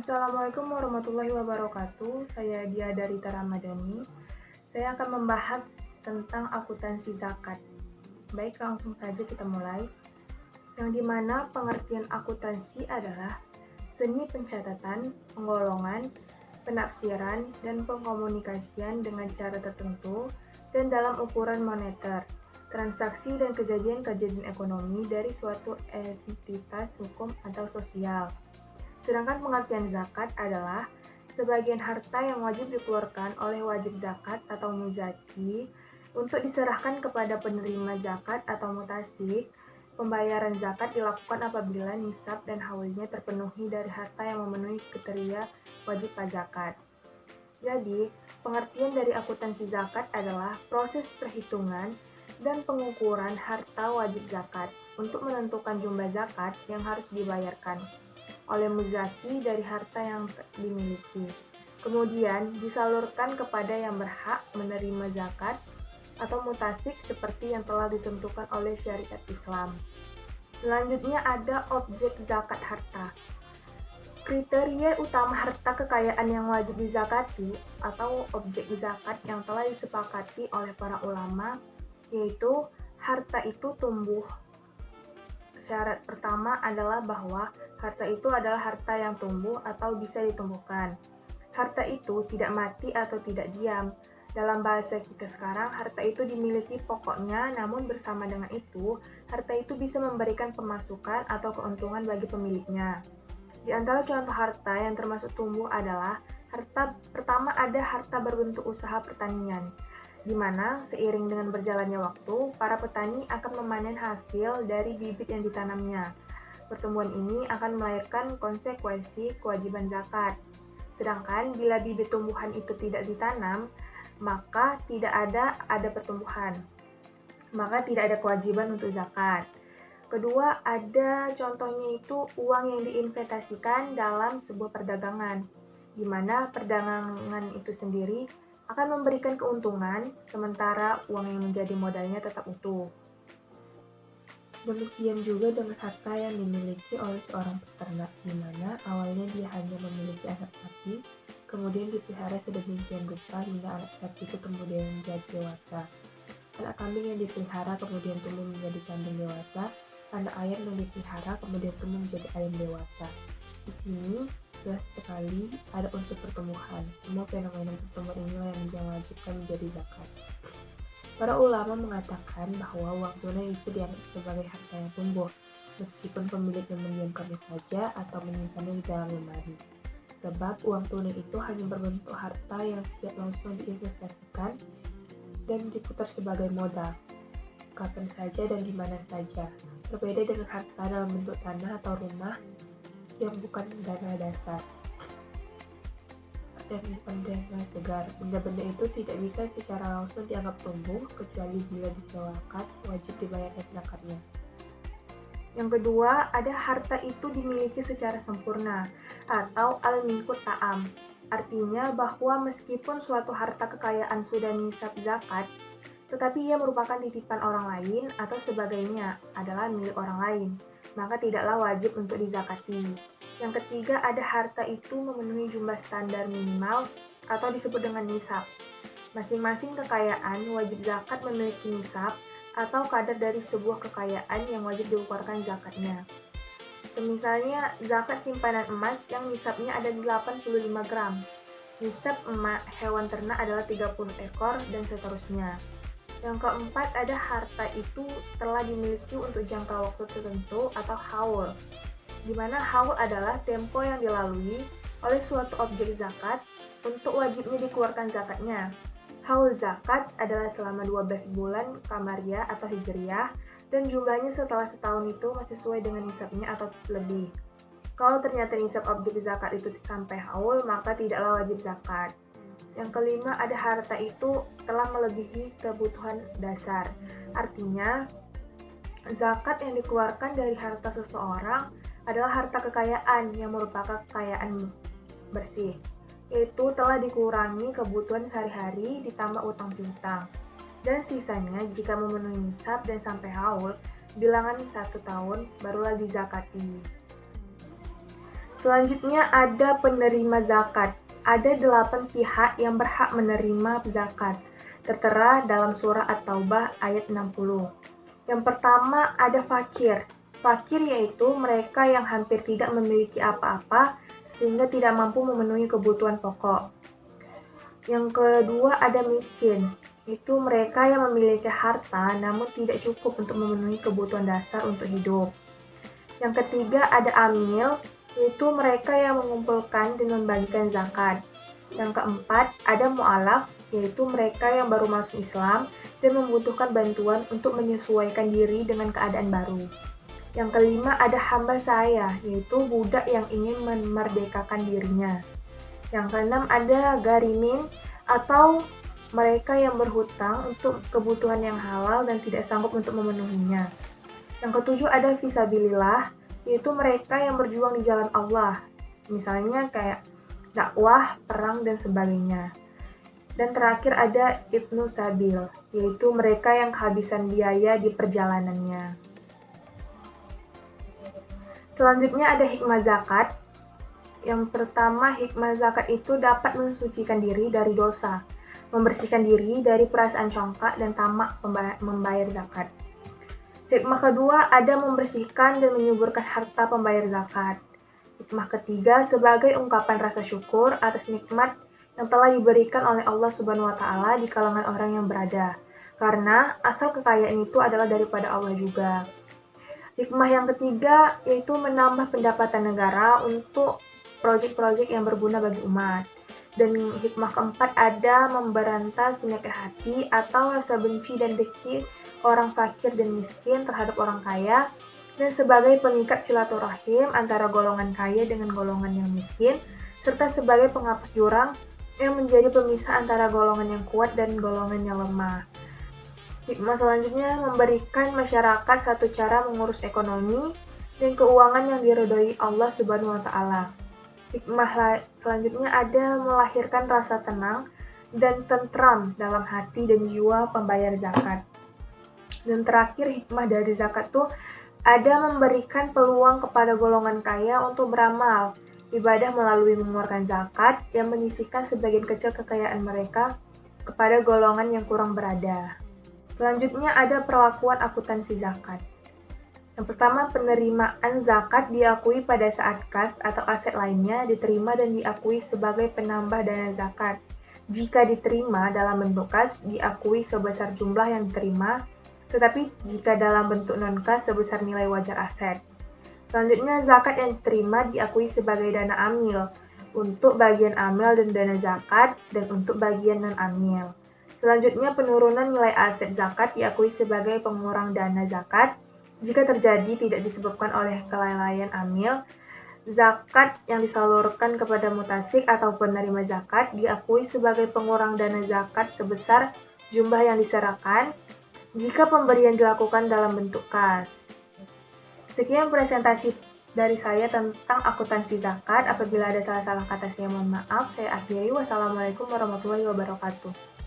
Assalamualaikum warahmatullahi wabarakatuh. Saya Dia dari Taramadani. Saya akan membahas tentang akuntansi zakat. Baik, langsung saja kita mulai. Yang dimana pengertian akuntansi adalah seni pencatatan, penggolongan, penafsiran, dan pengkomunikasian dengan cara tertentu dan dalam ukuran moneter, transaksi dan kejadian-kejadian ekonomi dari suatu entitas hukum atau sosial. Sedangkan pengertian zakat adalah sebagian harta yang wajib dikeluarkan oleh wajib zakat atau muzaki untuk diserahkan kepada penerima zakat atau mutasik. Pembayaran zakat dilakukan apabila nisab dan haulnya terpenuhi dari harta yang memenuhi kriteria wajib pajakan. Jadi, pengertian dari akuntansi zakat adalah proses perhitungan dan pengukuran harta wajib zakat untuk menentukan jumlah zakat yang harus dibayarkan oleh muzaki dari harta yang dimiliki. Kemudian disalurkan kepada yang berhak menerima zakat atau mutasik seperti yang telah ditentukan oleh syariat Islam. Selanjutnya ada objek zakat harta. Kriteria utama harta kekayaan yang wajib dizakati atau objek zakat yang telah disepakati oleh para ulama yaitu harta itu tumbuh. Syarat pertama adalah bahwa harta itu adalah harta yang tumbuh atau bisa ditumbuhkan. Harta itu tidak mati atau tidak diam. Dalam bahasa kita sekarang, harta itu dimiliki pokoknya, namun bersama dengan itu, harta itu bisa memberikan pemasukan atau keuntungan bagi pemiliknya. Di antara contoh harta yang termasuk tumbuh adalah pertama ada harta berbentuk usaha pertanian, di mana seiring dengan berjalannya waktu, para petani akan memanen hasil dari bibit yang ditanamnya. Pertumbuhan ini akan melahirkan konsekuensi kewajiban zakat. Sedangkan bila bibit tumbuhan itu tidak ditanam, maka tidak ada pertumbuhan. Maka tidak ada kewajiban untuk zakat. Kedua, ada contohnya itu uang yang diinvestasikan dalam sebuah perdagangan, di mana perdagangan itu sendiri akan memberikan keuntungan, sementara uang yang menjadi modalnya tetap utuh. Demikian juga dengan harta yang dimiliki oleh seorang peternak, di mana awalnya dia hanya memiliki anak sapi, kemudian dipelihara sedemikian rupa hingga anak sapi itu kemudian menjadi dewasa. Anak kambing yang dipelihara kemudian tumbuh menjadi kambing dewasa, anak ayam yang dipelihara kemudian tumbuh menjadi ayam dewasa. Di sini jelas sekali ada unsur pertumbuhan. Semua fenomena pertumbuhan inilah yang diwajibkan menjadi zakat. Para ulama mengatakan bahwa uang tunai itu dianggap sebagai harta yang tumbuh, meskipun pemiliknya mendiamkannya saja atau menyimpannya di dalam lemari. Sebab uang tunai itu hanya berbentuk harta yang siap langsung diinvestasikan dan diputar sebagai modal, kapan saja dan di mana saja. Berbeda dengan harta dalam bentuk tanah atau rumah yang bukan dana dasar dan bukan dana segar. Benda-benda itu tidak bisa secara langsung dianggap tumbuh kecuali bila disewakan, wajib dibayarkan zakatnya. Yang kedua, ada harta itu dimiliki secara sempurna atau al-milku ta'am. Artinya bahwa meskipun suatu harta kekayaan sudah nisab zakat, tetapi ia merupakan titipan orang lain atau sebagainya adalah milik orang lain, maka tidaklah wajib untuk dizakati. Yang ketiga, ada harta itu memenuhi jumlah standar minimal atau disebut dengan nisab. Masing-masing kekayaan wajib zakat memiliki nisab atau kadar dari sebuah kekayaan yang wajib dikeluarkan zakatnya. Semisalnya, zakat simpanan emas yang nisabnya ada 85 gram. Nisab hewan ternak adalah 30 ekor dan seterusnya. Yang keempat, ada harta itu telah dimiliki untuk jangka waktu tertentu atau haul, di mana haul adalah tempo yang dilalui oleh suatu objek zakat untuk wajibnya dikeluarkan zakatnya. Haul zakat adalah selama 12 bulan Kamariah atau Hijriyah dan jumlahnya setelah setahun itu masih sesuai dengan nisabnya atau lebih. Kalau ternyata nisab objek zakat itu sampai haul, maka tidaklah wajib zakat. Yang kelima, ada harta itu telah melebihi kebutuhan dasar. Artinya, zakat yang dikeluarkan dari harta seseorang adalah harta kekayaan yang merupakan kekayaan bersih, yaitu telah dikurangi kebutuhan sehari-hari ditambah utang piutang. Dan sisanya jika memenuhi nisab dan sampai haul, bilangan 1 tahun barulah dizakati. Selanjutnya ada penerima zakat. Ada 8 pihak yang berhak menerima zakat, tertera dalam surah At-Taubah ayat 60. Yang pertama ada fakir. Fakir yaitu mereka yang hampir tidak memiliki apa-apa sehingga tidak mampu memenuhi kebutuhan pokok. Yang kedua ada miskin. Itu mereka yang memiliki harta namun tidak cukup untuk memenuhi kebutuhan dasar untuk hidup. Yang ketiga ada amil, yaitu mereka yang mengumpulkan dan membagikan zakat. Yang keempat ada mu'alaf, yaitu mereka yang baru masuk Islam dan membutuhkan bantuan untuk menyesuaikan diri dengan keadaan baru. Yang kelima ada hamba saya, yaitu budak yang ingin memerdekakan dirinya. Yang keenam ada garimin atau mereka yang berhutang untuk kebutuhan yang halal dan tidak sanggup untuk memenuhinya. Yang ketujuh ada fisabilillah, yaitu mereka yang berjuang di jalan Allah, misalnya kayak dakwah, perang, dan sebagainya. Dan terakhir ada ibnu sabil, yaitu mereka yang kehabisan biaya di perjalanannya. Selanjutnya ada hikmah zakat. Yang pertama, hikmah zakat itu dapat mensucikan diri dari dosa, membersihkan diri dari perasaan congkak dan tamak membayar zakat. Hikmah kedua ada membersihkan dan menyuburkan harta pembayar zakat. Hikmah ketiga sebagai ungkapan rasa syukur atas nikmat yang telah diberikan oleh Allah Subhanahu wa Ta'ala di kalangan orang yang berada, karena asal kekayaan itu adalah daripada Allah juga. Hikmah yang ketiga yaitu menambah pendapatan negara untuk proyek-proyek yang berguna bagi umat. Dan hikmah keempat ada memberantas penyakit hati atau rasa benci dan dengki orang fakir dan miskin terhadap orang kaya, dan sebagai pengikat silaturahim antara golongan kaya dengan golongan yang miskin, serta sebagai penghapus jurang yang menjadi pemisah antara golongan yang kuat dan golongan yang lemah. Hikmah selanjutnya memberikan masyarakat satu cara mengurus ekonomi dan keuangan yang diridhoi Allah Subhanahu wa Ta'ala. Hikmah selanjutnya ada melahirkan rasa tenang dan tentram dalam hati dan jiwa pembayar zakat. Dan terakhir hikmah dari zakat tuh ada memberikan peluang kepada golongan kaya untuk beramal ibadah melalui mengeluarkan zakat yang menyisihkan sebagian kecil kekayaan mereka kepada golongan yang kurang berada. Selanjutnya ada perlakuan akuntansi zakat. Yang pertama, penerimaan zakat diakui pada saat kas atau aset lainnya diterima dan diakui sebagai penambah dana zakat. Jika diterima dalam bentuk kas, diakui sebesar jumlah yang diterima, tetapi jika dalam bentuk non-kas sebesar nilai wajar aset. Selanjutnya, zakat yang diterima diakui sebagai dana amil untuk bagian amil dan dana zakat dan untuk bagian non-amil. Selanjutnya, penurunan nilai aset zakat diakui sebagai pengurang dana zakat. Jika terjadi tidak disebabkan oleh kelalaian amil, zakat yang disalurkan kepada mutasik atau penerima zakat diakui sebagai pengurang dana zakat sebesar jumlah yang diserahkan jika pemberian dilakukan dalam bentuk kas. Sekian presentasi dari saya tentang akuntansi zakat. Apabila ada salah-salah kata saya mohon maaf. Saya akhiri. Wassalamualaikum warahmatullahi wabarakatuh.